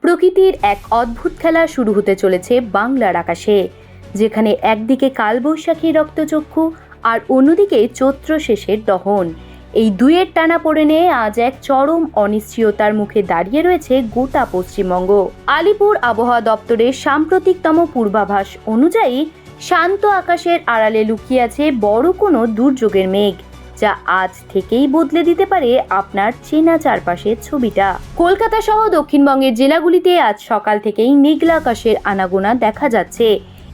প্রকৃতির এক অদ্ভুত খেলা শুরু হতে চলেছে বাংলার আকাশে, যেখানে একদিকে কালবৈশাখী রক্তচক্ষু আর অন্যদিকে চৈত্র শেষের দহন। এই দুয়ের টানাপোড়েনে আজ এক চরম অনিশ্চয়তার মুখে দাঁড়িয়ে রয়েছে গোটা পশ্চিমবঙ্গ। আলিপুর আবহাওয়া দপ্তরের সাম্প্রতিকতম পূর্বাভাস অনুযায়ী শান্ত আকাশের আড়ালে লুকিয়ে আছে বড় কোনো দুর্যোগের মেঘ, যা আজ থেকেই বদলে দিতে পারে আপনার চেনা চারপাশের ছবিটা। কলকাতা সহ দক্ষিণবঙ্গের জেলাগুলিতে আজ সকাল থেকেই মেঘলা আকাশের আনাগোনা দেখা যাচ্ছে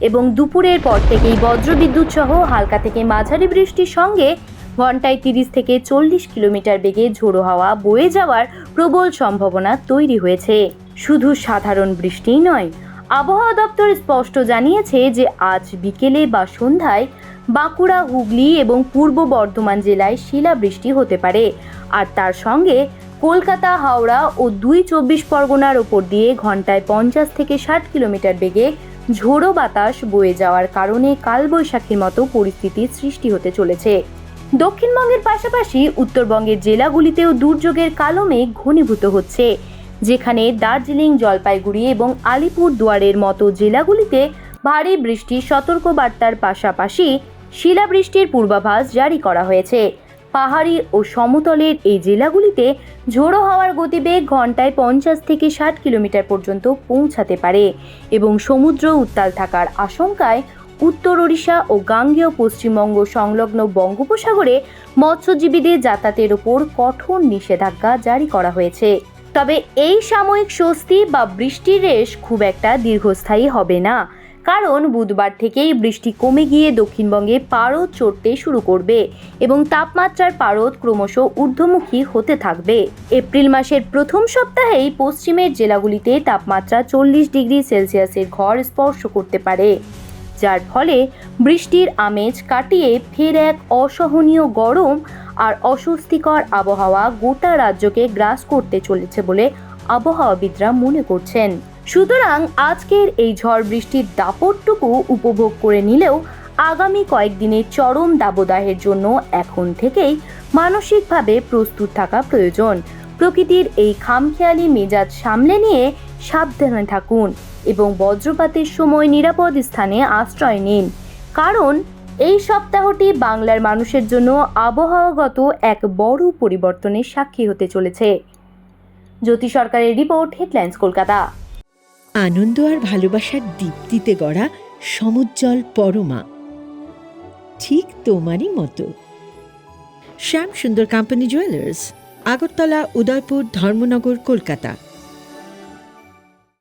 এবং দুপুরের পর থেকেই বজ্রবিদ্যুৎ সহ হালকা থেকে মাঝারি বৃষ্টির সঙ্গে ঘন্টায় 30 থেকে 40 কিলোমিটার বেগে ঝোড়ো হাওয়া বয়ে যাওয়ার প্রবল সম্ভাবনা তৈরি হয়েছে। শুধু সাধারণ বৃষ্টিই নয়, আবহাওয়া দপ্তর স্পষ্ট জানিয়েছে যে আজ বিকেলে বা সন্ধ্যায় বাঁকুড়া, হুগলি এবং পূর্ব বর্ধমান জেলায় শিলাবৃষ্টি হতে পারে। আর তার সঙ্গে কলকাতা, হাওড়া ও 24 পরগনার ওপর দিয়ে ঘন্টায় 50 থেকে 60 কিলোমিটার বেগে ঝোড়ো বাতাস বয়ে যাওয়ার কারণে কালবৈশাখীর মতো পরিস্থিতির সৃষ্টি হতে চলেছে। দক্ষিণবঙ্গের পাশাপাশি উত্তরবঙ্গের জেলাগুলিতেও দুর্যোগের কালো মেঘ ঘনীভূত হচ্ছে, যেখানে দার্জিলিং, জলপাইগুড়ি এবং আলিপুর দুয়ারের মতো জেলাগুলিতে ভারী বৃষ্টির সতর্কবার্তার পাশাপাশি শিলাবৃষ্টির পূর্বাভাস জারি করা হয়েছে। পাহাড়ি ও সমতলের এই জেলাগুলিতে ঝোড়ো হাওয়ার গতিবেগ ঘন্টায় 50 থেকে 60 কিলোমিটার পর্যন্ত পৌঁছাতে পারে এবং সমুদ্র উত্তাল থাকার আশঙ্কায় উত্তর ওড়িশা ও গাঙ্গেয় পশ্চিমবঙ্গ সংলগ্ন বঙ্গোপসাগরে মৎস্যজীবীদের যাতায়াতের ওপর কঠোর নিষেধাজ্ঞা জারি করা হয়েছে। তবে এই সাময়িক স্বস্তি বা বৃষ্টির রেশ খুব একটা দীর্ঘস্থায়ী হবে না, কারণ বুধবার থেকেই বৃষ্টি কমে গিয়ে দক্ষিণবঙ্গে পারদ চড়তে শুরু করবে এবং তাপমাত্রার পারদ ক্রমশ ঊর্ধ্বমুখী হতে থাকবে। এপ্রিল মাসের প্রথম সপ্তাহেই পশ্চিমের জেলাগুলিতে তাপমাত্রা 40 ডিগ্রি সেলসিয়াসের ঘর স্পর্শ করতে পারে, যার ফলে বৃষ্টির আমেজ কাটিয়ে ফের এক অসহনীয় গরম আর অস্বস্তিকর আবহাওয়া গোটা রাজ্যকে গ্রাস করতে চলেছে বলে আবহাওয়াবিদরা মনে করছেন। সুতরাং আজকের এই ঝড় বৃষ্টির দাপটটুকু উপভোগ করে নিলেও আগামী কয়েকদিনের চরম দাবদাহের জন্য এখন থেকেই মানসিকভাবে প্রস্তুত থাকা প্রয়োজন। প্রকৃতির এই খামখেয়ালি মেজাজ সামলে নিয়ে সাবধানে থাকুন এবং বজ্রপাতের সময় নিরাপদ স্থানে আশ্রয় নিন, কারণ এই সপ্তাহটি বাংলার মানুষের জন্য আবহাওয়াগত এক বড় পরিবর্তনের সাক্ষী হতে চলেছে। জ্যোতি সরকারের রিপোর্ট, হেডলাইন্স কলকাতা। আনন্দ আর ভালোবাসার দীপ্তিতে গড়া সমুজ্জ্বল পরমা, ঠিক তোমারই মতো। শ্যাম সুন্দর কোম্পানি জুয়েলার্স, আগরতলা, উদয়পুর, ধর্মনগর, কলকাতা।